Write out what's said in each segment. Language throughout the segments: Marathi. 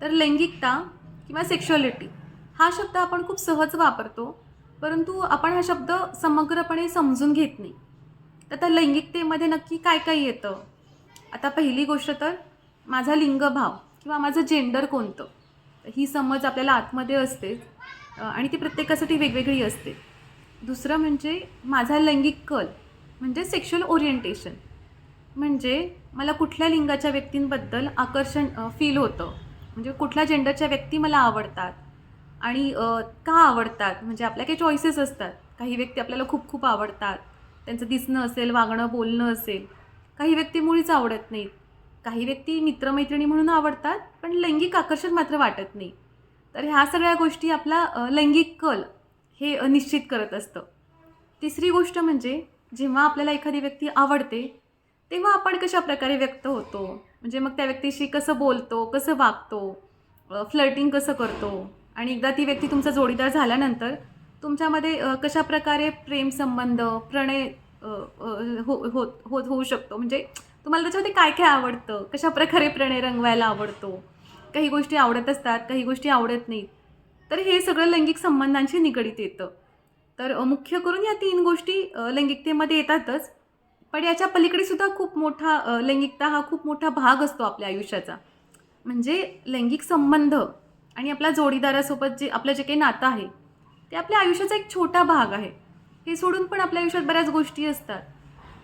तर लैंगिकता किंवा सेक्शुअलिटी हा शब्द आपण खूप सहज वापरतो, परंतु आपण हा शब्द समग्रपणे समजून घेत नाही. तर त्या लैंगिकतेमध्ये नक्की काय काय येतं? आता पहिली गोष्ट तर माझा लिंगभाव किंवा माझं जेंडर कोणतं? ही समज आपल्याला आतमध्ये असतेच आणि ती प्रत्येकासाठी वेगवेगळी असते. दुसरं म्हणजे माझा लैंगिक कल म्हणजे सेक्शुअल ओरिएंटेशन. म्हणजे मला कुठल्या लिंगाच्या व्यक्तींबद्दल आकर्षण फील होतं. म्हणजे कुठल्या जेंडरच्या व्यक्ती मला आवडतात आणि का आवडतात? म्हणजे आपल्या काही चॉईसेस असतात. काही व्यक्ती आपल्याला खूप खूप आवडतात. त्यांचं दिसणं असेल, वागणं, बोलणं असेल. काही व्यक्ती मुळीच आवडत नाहीत. काही व्यक्ती मित्र-मैत्रिणी म्हणून आवडतात, पण लैंगिक आकर्षण मात्र वाटत नाही. तर ह्या सगळ्या गोष्टी आपला लैंगिक कल हे निश्चित करत असतं. तिसरी गोष्ट म्हणजे जेव्हा आपल्याला एखादी व्यक्ती आवडते, तेव्हा आपण कशाप्रकारे व्यक्त होतो? म्हणजे मग त्या व्यक्तीशी कसं बोलतो, कसं वागतो, फ्लर्टिंग कसं करतो आणि एकदा ती व्यक्ती तुमचा जोडीदार झाल्यानंतर तुमच्यामध्ये कशाप्रकारे प्रेमसंबंध, प्रणय अ, अ, हो हो हो होऊ शकतो. म्हणजे तुम्हाला त्याच्यामध्ये काय-काय आवडतं? कशाप्रकारे प्रणय रंगवायला आवडतो? काही गोष्टी आवडत असतात, काही गोष्टी आवडत नाहीत. तर हे सगळं लैंगिक संबंधांशी निगडीत येतं. तर मुख्य करून या 3 गोष्टी लैंगिकतेमध्ये येतातच. पण याच्या पलीकडे सुद्धा खूप मोठा लैंगिकता हा खूप मोठा भाग असतो आपल्या आयुष्याचा. म्हणजे लैंगिक संबंध आणि आपल्या जोडीदारासोबत जे आपलं जे काही नातं आहे, ते आपल्या आयुष्याचा एक छोटा भाग आहे. हे सोडून पण आपल्या आयुष्यात बऱ्याच गोष्टी असतात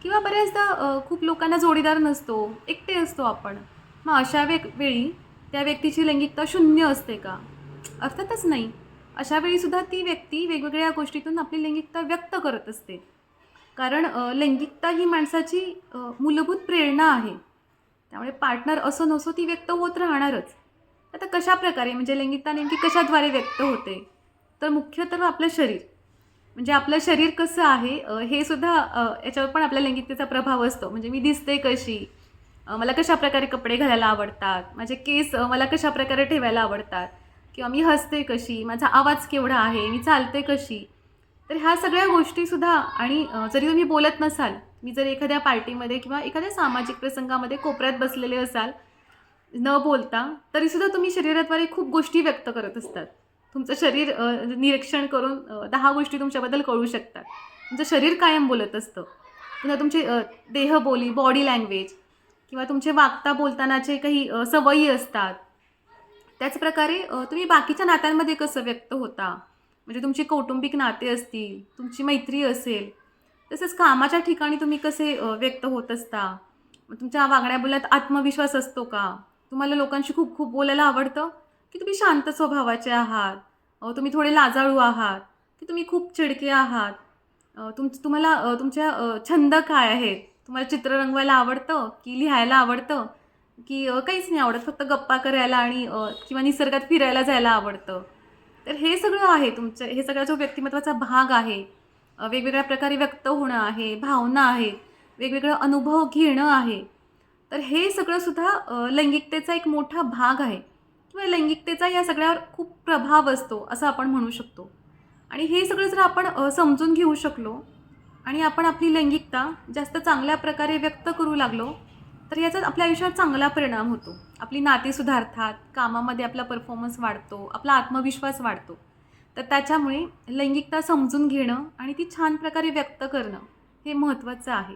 किंवा बऱ्याचदा खूप लोकांना जोडीदार नसतो, एकटे असतो आपण. मग अशा वेळी त्या व्यक्तीची लैंगिकता शून्य असते का? अर्थातच नाही. अशा वेळीसुद्धा ती व्यक्ती वेगवेगळ्या गोष्टीतून आपली लैंगिकता व्यक्त करत असते. कारण लैंगिकता ही माणसाची मूलभूत प्रेरणा आहे. त्यामुळे पार्टनर असो नसो ती व्यक्त होत राहणारच. आता कशाप्रकारे म्हणजे लैंगिकता नेमकी कशाद्वारे व्यक्त होते? तर मुख्य तर आपलं शरीर. म्हणजे आपलं शरीर कसं आहे हे सुद्धा याच्यावर पण आपल्या लैंगिकतेचा प्रभाव असतो. म्हणजे मी दिसते कशी? मला कशाप्रकारे कपडे घालायला आवडतात? माझे केस मला कशाप्रकारे ठेवायला आवडतात? किंवा मी हसते कशी? माझा आवाज केवढा आहे? मी चालते कशी? तर ह्या सगळ्या गोष्टीसुद्धा आणि जरी तुम्ही बोलत नसाल, मी जर एखाद्या पार्टीमध्ये किंवा एखाद्या सामाजिक प्रसंगामध्ये कोपऱ्यात बसलेले असाल, न बोलता, तरीसुद्धा तुम्ही शरीराद्वारे खूप गोष्टी व्यक्त करत असतात. तुमचं शरीर निरीक्षण करून 10 गोष्टी तुमच्याबद्दल कळू शकतात. तुमचं शरीर कायम बोलत असतं. पुन्हा तुमची देहबोली, बॉडी लँग्वेज किंवा तुमचे वागता बोलतानाचे काही सवयी असतात. त्याचप्रकारे तुम्ही बाकीच्या नात्यांमध्ये कसं व्यक्त होता? म्हणजे तुमची कौटुंबिक नाते असतील, तुमची मैत्री असेल, तसंच कामाच्या ठिकाणी तुम्ही कसे व्यक्त होत असता? मग तुमच्या वागण्या-बोलण्यात आत्मविश्वास असतो का? तुम्हाला लोकांशी खूप खूप बोलायला आवडतं, की तुम्ही शांत स्वभावाचे आहात? तुम्ही थोडे लाजाळू आहात, की तुम्ही खूप चिडके आहात? तुम्हाला तुमच्या छंद काय आहेत? तुम्हाला चित्र रंगवायला आवडतं, की लिहायला आवडतं, की काहीच नाही आवडत, फक्त गप्पा करायला आणि किंवा निसर्गात फिरायला जायला आवडतं? तर हे सगळं आहे तुमचं, हे सगळा जो व्यक्तिमत्त्वाचा भाग आहे, वेगवेगळ्या प्रकारे व्यक्त होणं आहे, भावना आहेत, वेगवेगळा अनुभव घेणं आहे. तर हे सगळं सुद्धा लैंगिकतेचा एक मोठा भाग आहे किंवा लैंगिकतेचा या सगळ्यावर खूप प्रभाव असतो, असं आपण म्हणू शकतो. आणि हे सगळं जर आपण समजून घेऊ शकलो आणि आपण आपली लैंगिकता जास्त चांगल्या प्रकारे व्यक्त करू लागलो, तर याचा आपल्या आयुष्यावर चांगला परिणाम होतो. आपली नाती सुधारतात, कामामध्ये आपला परफॉर्मन्स वाढतो, आपला आत्मविश्वास वाढतो. तर त्याच्यामुळे लैंगिकता समजून घेणं आणि ती छान प्रकारे व्यक्त करणं हे महत्त्वाचं आहे.